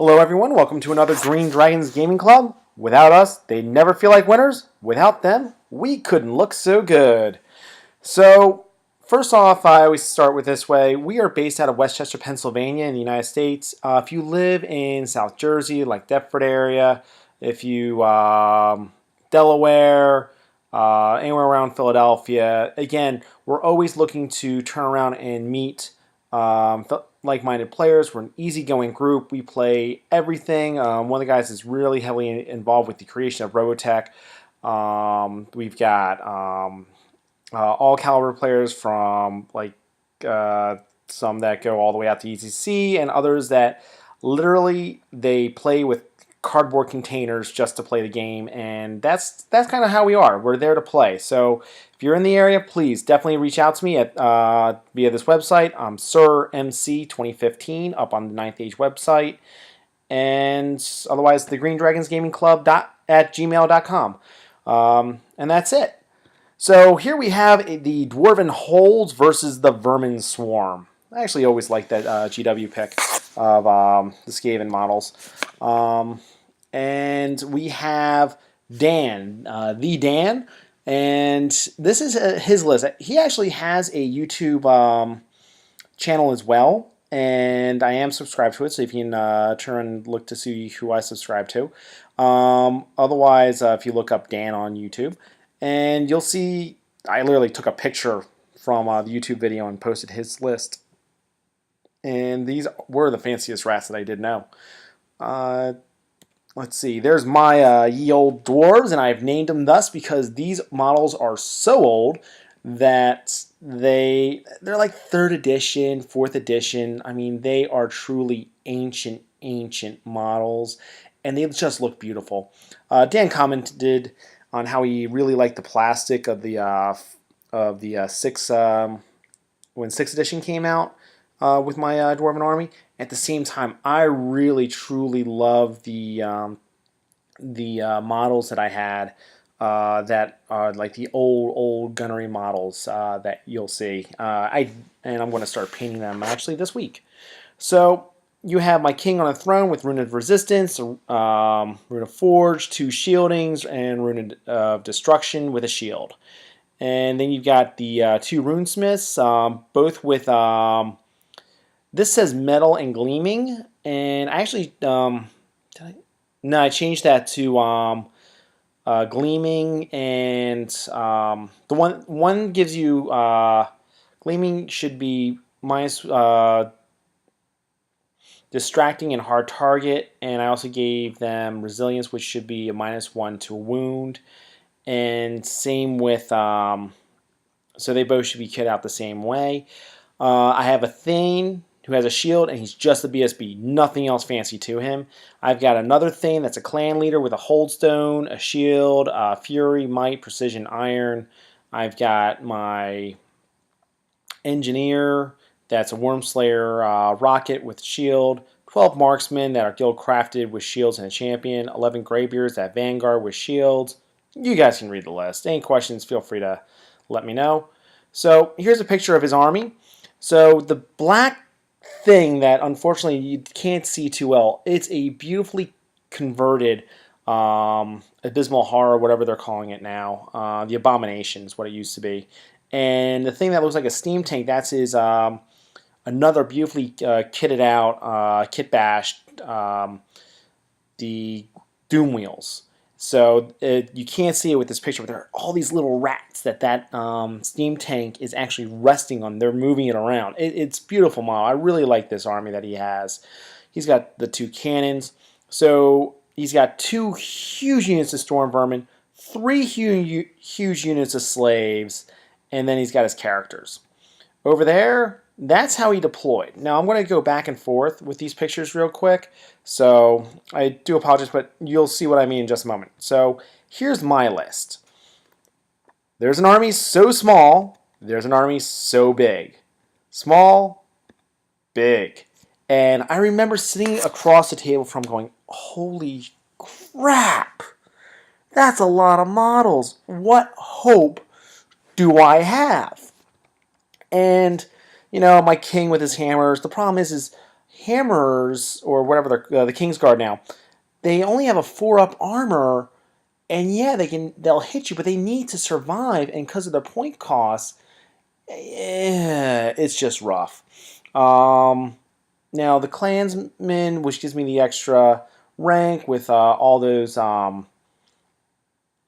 Hello everyone, welcome to another Green Dragons Gaming Club. Without us, they never feel like winners. Without them, we couldn't look so good. So, first off, I always start with this way. We are based out of Westchester, Pennsylvania in the United States. If you live in South Jersey, like Deptford area, if you, Delaware, anywhere around Philadelphia, again, we're always looking to turn around and meet like-minded players. We're an easygoing group. We play everything. One of the guys is really heavily involved with the creation of Robotech. We've got all caliber players from some that go all the way out to ECC and others that literally they play with cardboard containers just to play the game, and that's kind of how we are. We're there to play. So if you're in the area, please definitely reach out to me at via this website. I'm SirMC2015 up on the Ninth Age website, and otherwise the Green Dragons Gaming Club at gmail.com. And that's it. So here we have the Dwarven Holds versus the Vermin Swarm. I actually always like that GW pick of the Skaven models. And we have Dan, the Dan, and this is his list. He actually has a YouTube channel as well, and I am subscribed to it, so if you can turn and look to see who I subscribe to. Otherwise, if you look up Dan on YouTube, and you'll see I literally took a picture from the YouTube video and posted his list. And these were the fanciest rats that I did know. Let's see. There's my ye old dwarves, and I've named them thus because these models are so old that they're like 3rd edition, 4th edition. I mean, they are truly ancient models, and they just look beautiful. Dan commented on how he really liked the plastic of the when 6th edition came out. With my Dwarven army. At the same time, I really truly love the models that I had that are like the old gunnery models that you'll see. And I'm going to start painting them actually this week. So you have my king on a throne with Rune of Resistance, Rune of Forge, 2 shieldings, and Rune of Destruction with a shield. And then you've got the 2 runesmiths, both with this says metal and gleaming, and I actually I changed that to gleaming, and the one gives you gleaming should be minus distracting and hard target, and I also gave them resilience, which should be a -1 to a wound, and same with so they both should be kit out the same way. I have a Thane who has a shield, and he's just a BSB. Nothing else fancy to him. I've got another Thane that's a clan leader with a Holdstone, a shield, Fury, Might, Precision, Iron. I've got my Engineer that's a Wormslayer Rocket with shield, 12 Marksmen that are guild crafted with shields and a champion, 11 Greybeards that Vanguard with shields. You guys can read the list. Any questions, feel free to let me know. So here's a picture of his army. So the black thing that unfortunately you can't see too well, it's a beautifully converted Abysmal Horror, whatever they're calling it now. The Abomination is what it used to be. And the thing that looks like a steam tank, that's his another beautifully kitted out, kit bashed, the Doom Wheels. So you can't see it with this picture, but there are all these little rats that steam tank is actually resting on. They're moving it around. It's beautiful model. I really like this army that he has. He's got the 2 cannons. So he's got 2 huge units of Storm Vermin, 3 huge units of slaves, and then he's got his characters. Over there, that's how he deployed. Now I'm going to go back and forth with these pictures real quick. So I do apologize, but you'll see what I mean in just a moment. So here's my list. There's an army so small, there's an army so big. Small, big. And I remember sitting across the table from going, holy crap, that's a lot of models. What hope do I have? And, you know, my king with his hammers, the problem is hammers, or whatever the Kingsguard now, they only have a 4-up armor, and yeah, they'll hit you, but they need to survive, and because of their point costs, it's just rough. Now the Clansman, which gives me the extra rank with all those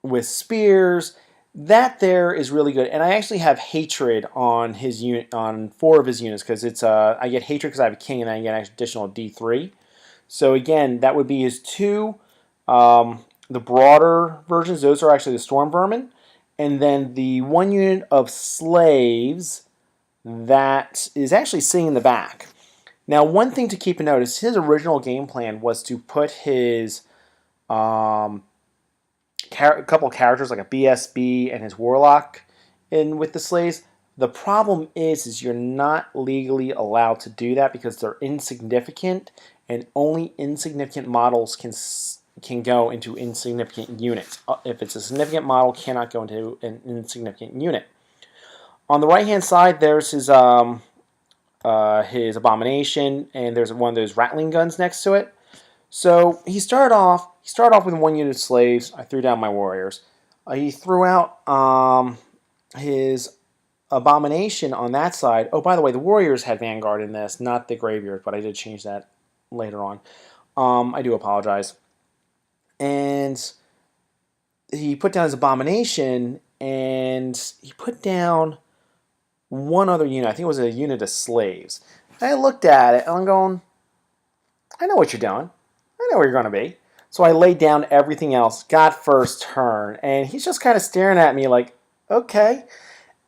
with spears, that there is really good. And I actually have hatred on his unit, on 4 of his units, because it's I get hatred because I have a king, and then I get an additional D3. So again, that would be his 2. The broader versions, those are actually the Storm Vermin. And then the 1 unit of slaves that is actually sitting in the back. Now, one thing to keep in notice, his original game plan was to put his a couple of characters like a BSB and his Warlock in with the slaves. The problem is you're not legally allowed to do that because they're insignificant, and only insignificant models can go into insignificant units. If it's a significant model, cannot go into an insignificant unit. On the right-hand side, there's his Abomination, and there's one of those rattling guns next to it. So he started off with 1 unit of slaves. I threw down my warriors. He threw out his Abomination on that side. Oh, by the way, the warriors had Vanguard in this, not the Graveyard, but I did change that later on. I do apologize. And he put down his Abomination, and he put down one other unit. I think it was a unit of slaves. I looked at it, and I'm going, I know what you're doing. I know where you're going to be. So I laid down everything else, got first turn, and he's just kind of staring at me like, okay.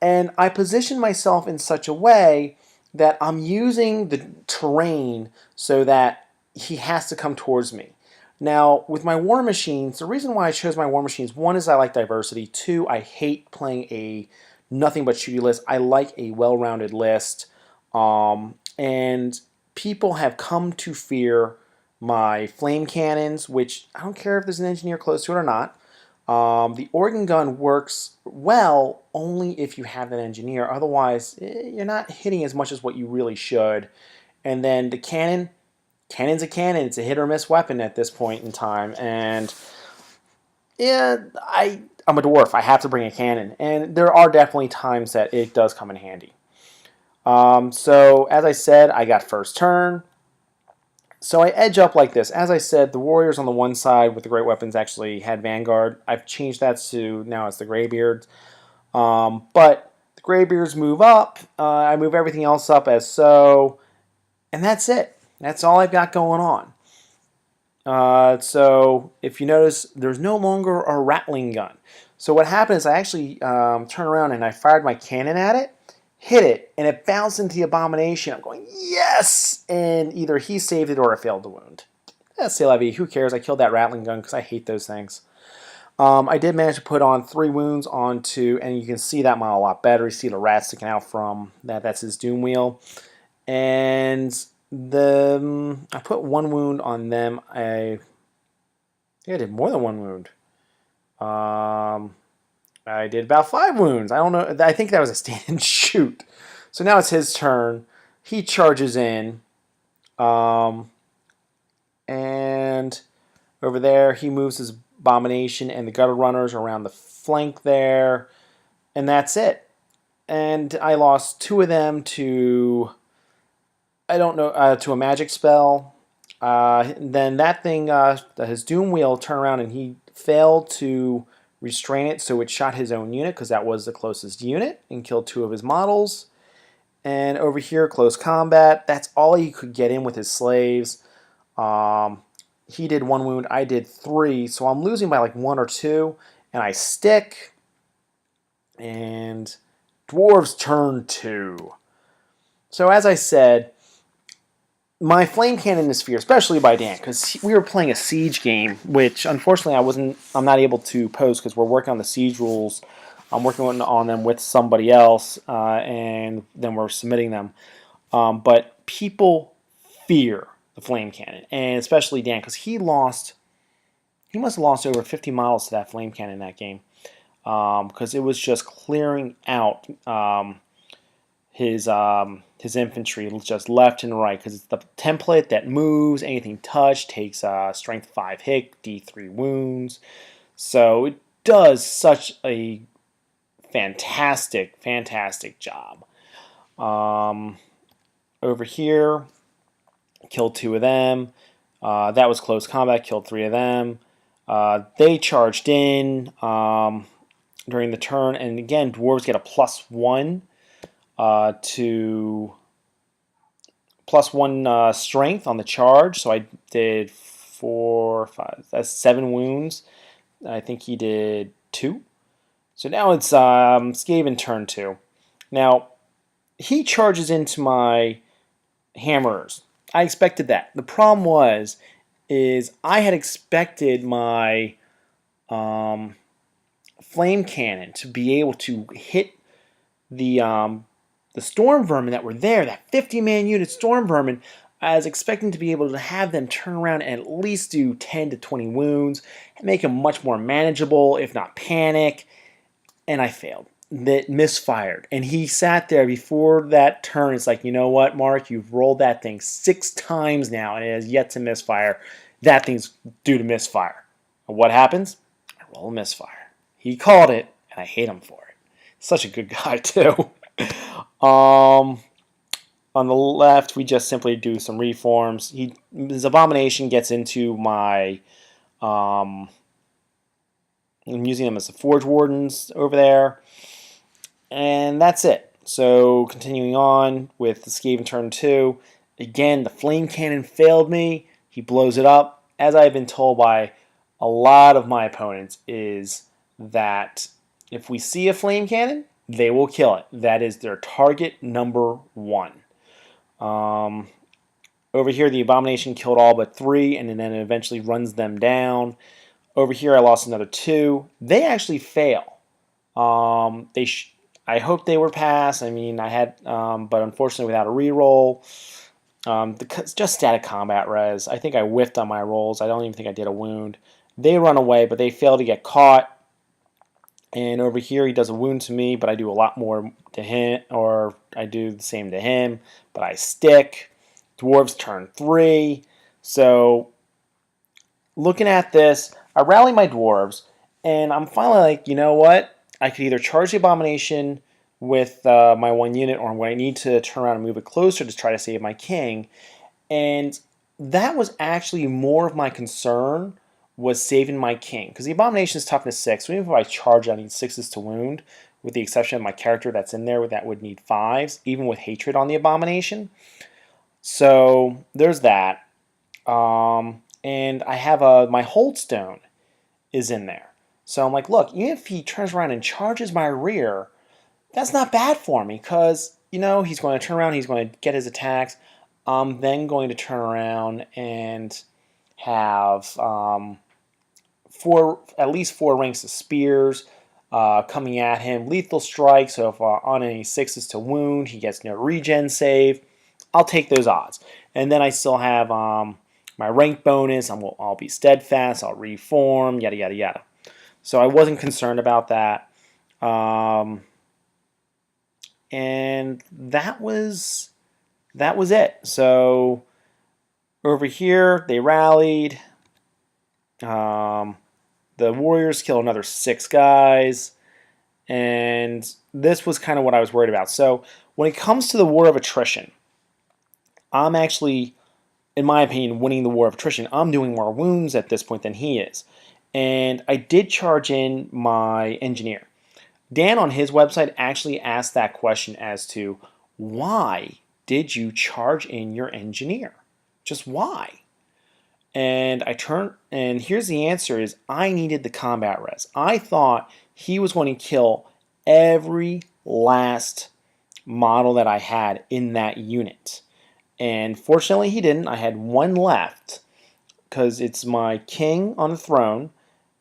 And I positioned myself in such a way that I'm using the terrain so that he has to come towards me. Now, with my War Machines, the reason why I chose my War Machines, 1 is I like diversity. 2, I hate playing a nothing but shooty list. I like a well-rounded list. And people have come to fear my flame cannons, which I don't care if there's an engineer close to it or not. The organ gun works well only if you have that engineer. Otherwise, you're not hitting as much as what you really should. And then the cannon's a cannon. It's a hit or miss weapon at this point in time. And yeah, I'm a dwarf. I have to bring a cannon. And there are definitely times that it does come in handy. So, as I said, I got first turn. So I edge up like this. As I said, the warriors on the one side with the great weapons actually had Vanguard. I've changed that to now it's the Greybeards. But the Greybeards move up. I move everything else up as so. And that's it. That's all I've got going on. So if you notice, there's no longer a rattling gun. So what happened is I actually turned around and I fired my cannon at it, hit it, and it bounced into the Abomination. I'm going, yes! And either he saved it or it failed to wound. C'est la vie. Who cares? I killed that rattling gun because I hate those things. I did manage to put on 3 wounds onto, and you can see that model a lot better. You see the rat sticking out from that. That's his Doom Wheel. And I put 1 wound on them. I think I did more than 1 wound. I did about 5 wounds. I don't know. I think that was a stand and shoot. So now it's his turn. He charges in. And over there, he moves his Abomination and the Gutter Runners around the flank there. And that's it. And I lost 2 of them to, I don't know, to a magic spell. Then that thing, his Doom Wheel turned around and he failed to restrain it, so it shot his own unit because that was the closest unit and killed 2 of his models. And over here, close combat. That's all he could get in with his slaves. He did 1 wound. I did 3. So I'm losing by like 1 or 2. And I stick. And Dwarves turn 2. So as I said, my flame cannon is feared, especially by Dan, because we were playing a siege game, which unfortunately I'm not able to post because we're working on the siege rules. I'm working on them with somebody else, and then we're submitting them. But people fear the flame cannon, and especially Dan, because he must have lost over 50 models to that flame cannon in that game, because it was just clearing out his his infantry just left and right because it's the template that moves. Anything touched takes strength 5 hit, D3 wounds. So it does such a fantastic, fantastic job. Over here, killed 2 of them. That was close combat, killed 3 of them. They charged in during the turn, and again, dwarves get a +1 to +1 strength on the charge. So I did 4, 5, that's 7 wounds. I think he did 2. So now it's Skaven turn 2. Now, he charges into my hammerers. I expected that. The problem is I had expected my flame cannon to be able to hit the storm vermin that were there, that 50-man unit storm vermin. I was expecting to be able to have them turn around and at least do 10 to 20 wounds, and make them much more manageable, if not panic, and I failed. That misfired, and he sat there before that turn. It's like, you know what, Mark, you've rolled that thing 6 times now, and it has yet to misfire. That thing's due to misfire. And what happens? I roll a misfire. He called it, and I hate him for it. Such a good guy, too. On the left, we just simply do some reforms. His abomination gets into my... I'm using them as the Forge Wardens over there. And that's it. So continuing on with the Skaven turn 2. Again, the flame cannon failed me. He blows it up. As I've been told by a lot of my opponents, is that if we see a flame cannon, they will kill it. That is their target number 1. Over here, the abomination killed all but 3, and then eventually runs them down. Over here, I lost another 2. They actually fail. I hope they were passed. I mean, I had, but unfortunately without a reroll. Just static combat res. I think I whiffed on my rolls. I don't even think I did a wound. They run away, but they fail to get caught. And over here, he does a wound to me, but I do a lot more to him, or I do the same to him, but I stick. Dwarves turn 3. So, looking at this, I rally my dwarves, and I'm finally like, you know what? I could either charge the abomination with my 1 unit, or when I need to turn around and move it closer to try to save my king. And that was actually more of my concern, was saving my king. Because the abomination is toughness 6, so even if I charge, I need 6s to wound, with the exception of my character that's in there that would need 5s, even with hatred on the abomination. So there's that. And I have my hold stone is in there. So I'm like, look, even if he turns around and charges my rear, that's not bad for me, because, you know, he's going to turn around, he's going to get his attacks. I'm then going to turn around and have at least 4 ranks of spears coming at him. Lethal strike, so if on any 6s to wound, he gets no regen save. I'll take those odds. And then I still have my rank bonus. I'll be steadfast, I'll reform, yada, yada, yada. So I wasn't concerned about that. And that was it. So over here, they rallied. The warriors kill another 6 guys. And this was kind of what I was worried about. So when it comes to the war of attrition, I'm actually, in my opinion, winning the war of attrition. I'm doing more wounds at this point than he is. And I did charge in my engineer. Dan on his website actually asked that question as to, why did you charge in your engineer? Just why? And here's the answer is, I needed the combat res. I thought he was going to kill every last model that I had in that unit. And fortunately he didn't. I had 1 left, because it's my king on the throne.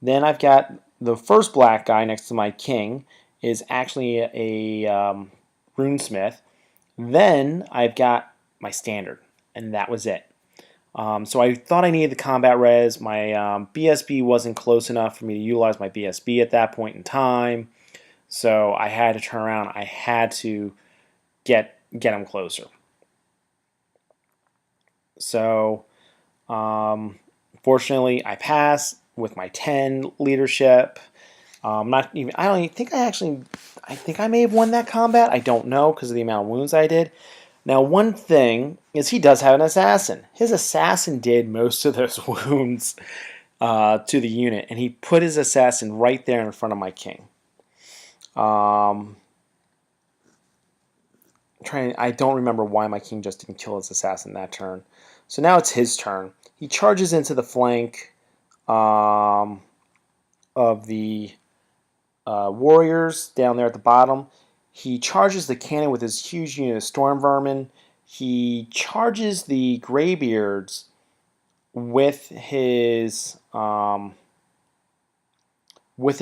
Then I've got the first black guy next to my king is actually a runesmith. Then I've got my standard, and that was it. So I thought I needed the combat res. My BSB wasn't close enough for me to utilize my BSB at that point in time. So I had to turn around. I had to get get him closer. So, fortunately, I pass with my 10 leadership. Not even. I don't even think I actually. I think I may have won that combat. I don't know because of the amount of wounds I did. Now, one thing is he does have an assassin. His assassin did most of those wounds to the unit, and he put his assassin right there in front of my king. I don't remember why my king just didn't kill his assassin that turn. So now it's his turn. He charges into the flank of the warriors down there at the bottom. He charges the cannon with his huge unit of storm vermin. He charges the graybeards with his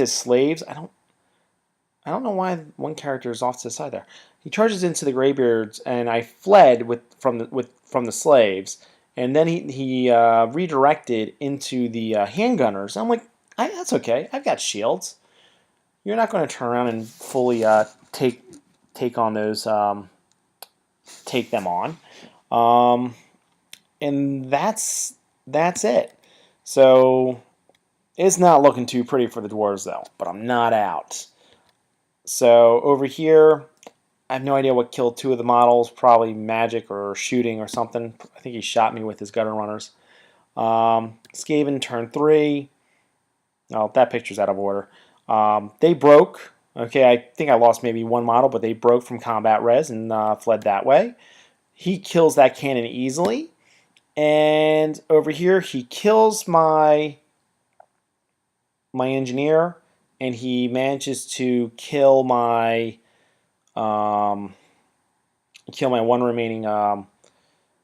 slaves. I don't know why one character is off to the side there. He charges into the graybeards, and I fled from the slaves, and then he redirected into the handgunners. I'm like, that's okay. I've got shields. You're not going to turn around and fully take on those, take them on, and that's it. So it's not looking too pretty for the dwarves though. But I'm not out. So over here, I have no idea what killed two of the models. Probably magic or shooting or something. I think he shot me with his gutter runners. Skaven turn 3. Oh, that picture's out of order. They broke. Okay, I think I lost maybe one model, but they broke from combat res and fled that way. He kills that cannon easily. And over here, he kills my engineer, and he manages to kill my one remaining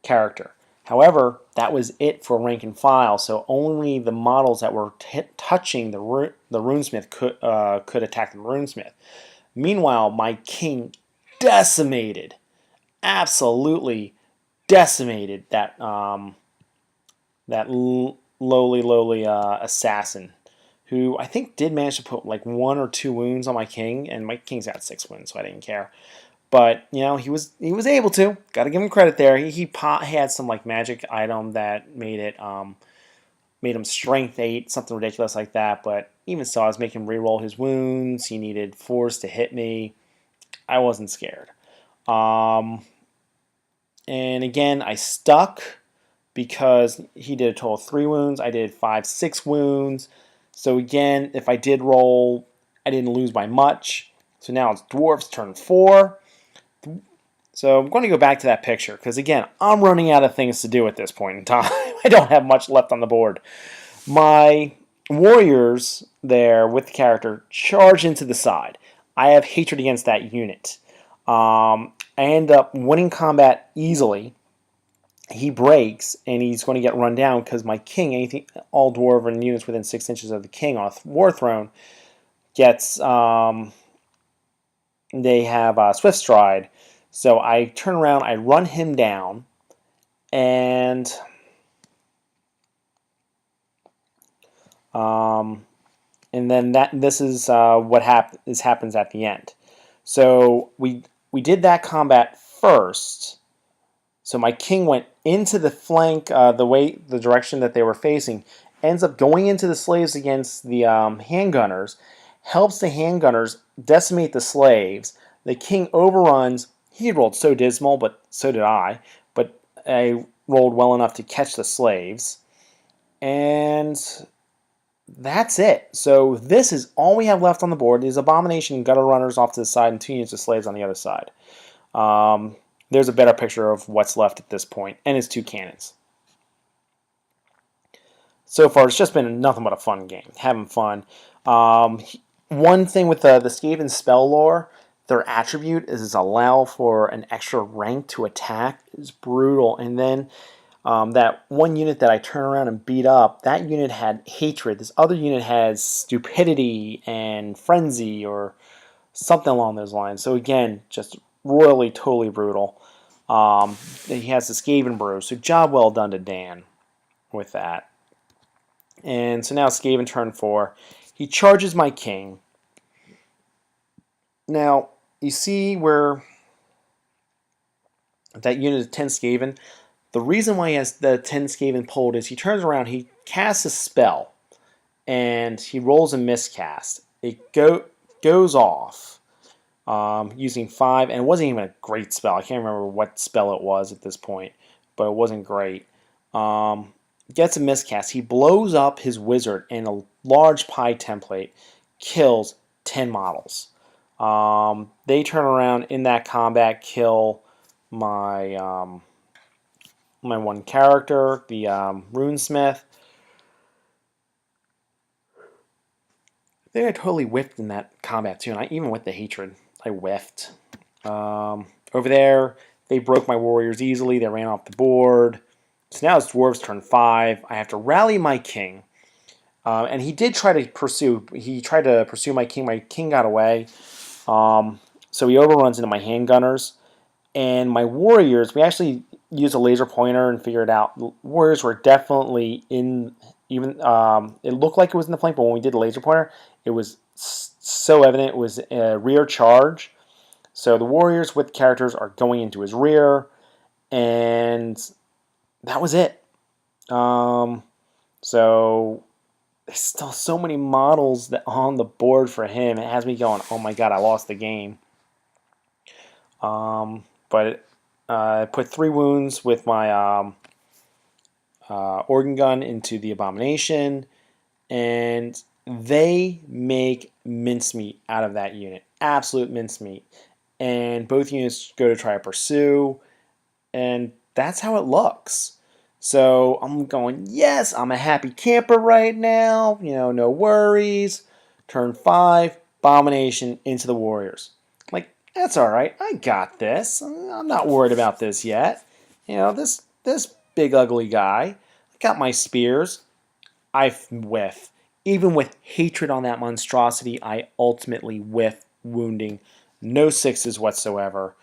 character. However, that was it for rank and file, so only the models that were touching the runesmith could attack the runesmith. Meanwhile, my king decimated, absolutely decimated that lowly assassin, who I think did manage to put like 1 or 2 wounds on my king, and my king's got 6 wounds, so I didn't care. But you know, he was able to. Got to give him credit there. He had some like magic item that made him strength 8, something ridiculous like that. But even so, I was making him reroll his wounds. He needed force to hit me. I wasn't scared. And again, I stuck because he did a total of 3 wounds. I did 5, 6 wounds. So again, if I did roll, I didn't lose by much. So now it's Dwarfs turn 4. So I'm going to go back to that picture because, again, I'm running out of things to do at this point in time. I don't have much left on the board. My warriors there with the character charge into the side. I have hatred against that unit. I end up winning combat easily. He breaks, and he's going to get run down because my king, all dwarven units within 6 inches of the king on a war throne, gets... they have Swift Stride. So I turn around, I run him down, and then this is what happens at the end. So we did that combat first. So my king went into the flank, the direction that they were facing, ends up going into the slaves against the handgunners, helps the handgunners decimate the slaves. The king overruns. He rolled so dismal, but so did I. But I rolled well enough to catch the slaves. And that's it. So this is all we have left on the board. These Abomination Gutter Runners off to the side and 2 units of slaves on the other side. There's a better picture of what's left at this point, and his 2 cannons. So far, it's just been nothing but a fun game. Having fun. One thing with the Skaven spell lore, their attribute is allow for an extra rank to attack. It's brutal. And then that one unit that I turn around and beat up, that unit had hatred. This other unit has stupidity and frenzy or something along those lines. So again, just royally, totally brutal. He has the Skaven brew. So job well done to Dan with that. And so now Skaven turn 4. He charges my king. Now, you see where that unit of 10 Skaven. The reason why he has the 10 Skaven pulled is he turns around, he casts a spell, and he rolls a miscast. It goes off using 5, and it wasn't even a great spell. I can't remember what spell it was at this point, but it wasn't great. Gets a miscast. He blows up his wizard, and a large pie template kills 10 models. They turn around in that combat, kill my my one character, the runesmith. I think I totally whiffed in that combat too, and even with the hatred, I whiffed. Over there, they broke my warriors easily. They ran off the board. So now it's Dwarves turn 5. I have to rally my king. And he did try to pursue. He tried to pursue my king. My king got away. So he overruns into my handgunners. And my warriors, we actually used a laser pointer and figured out the warriors were definitely in. Even it looked like it was in the flank, but when we did the laser pointer, it was so evident it was a rear charge. So the warriors with characters are going into his rear, and that was it. So there's still so many models that on the board for him. It has me going, oh my god, I lost the game. But I put 3 wounds with my organ gun into the abomination, and they make mincemeat out of that unit. Absolute mincemeat. And both units go to try to pursue, and that's how it looks. So I'm going, yes, I'm a happy camper right now. No worries. Turn 5, abomination into the warriors. Like, that's all right. I got this. I'm not worried about this yet. This big ugly guy. I got my spears. I whiff. Even with hatred on that monstrosity, I ultimately whiff, wounding. No 6s whatsoever.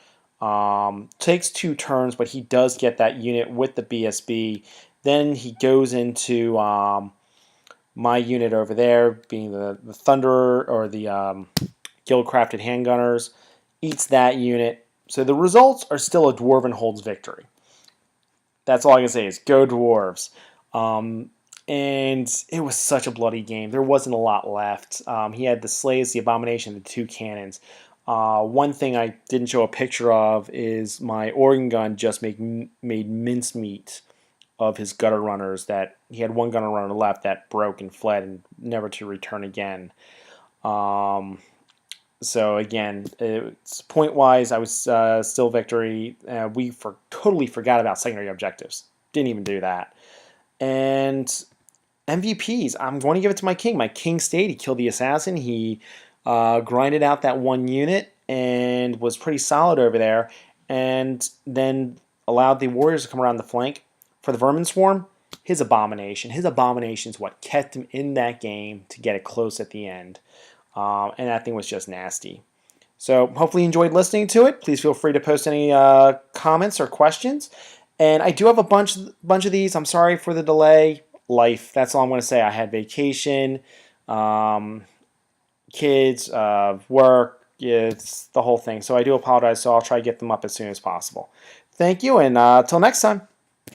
Takes 2 turns, but he does get that unit with the BSB. Then he goes into my unit over there, being the Thunderer or the Guild-crafted handgunners. Eats that unit. So the results are still a Dwarven holds victory. That's all I can say is go Dwarves. And it was such a bloody game. There wasn't a lot left. He had the Slays, the Abomination, the 2 cannons. One thing I didn't show a picture of is my organ gun just made mincemeat of his gutter runners. That he had 1 gutter runner left that broke and fled and never to return again. So again, point wise, I was still victory. We totally forgot about secondary objectives. Didn't even do that. And MVPs, I'm going to give it to my king. My king stayed. He killed the assassin. He grinded out that 1 unit and was pretty solid over there. And then allowed the warriors to come around the flank. For the Vermin Swarm, his abomination. His abomination is what kept him in that game to get it close at the end. And that thing was just nasty. So hopefully you enjoyed listening to it. Please feel free to post any comments or questions. And I do have a bunch of these. I'm sorry for the delay. Life. That's all I'm going to say. I had vacation, kids, work. It's the whole thing. So I do apologize. So I'll try to get them up as soon as possible. Thank you, and till next time.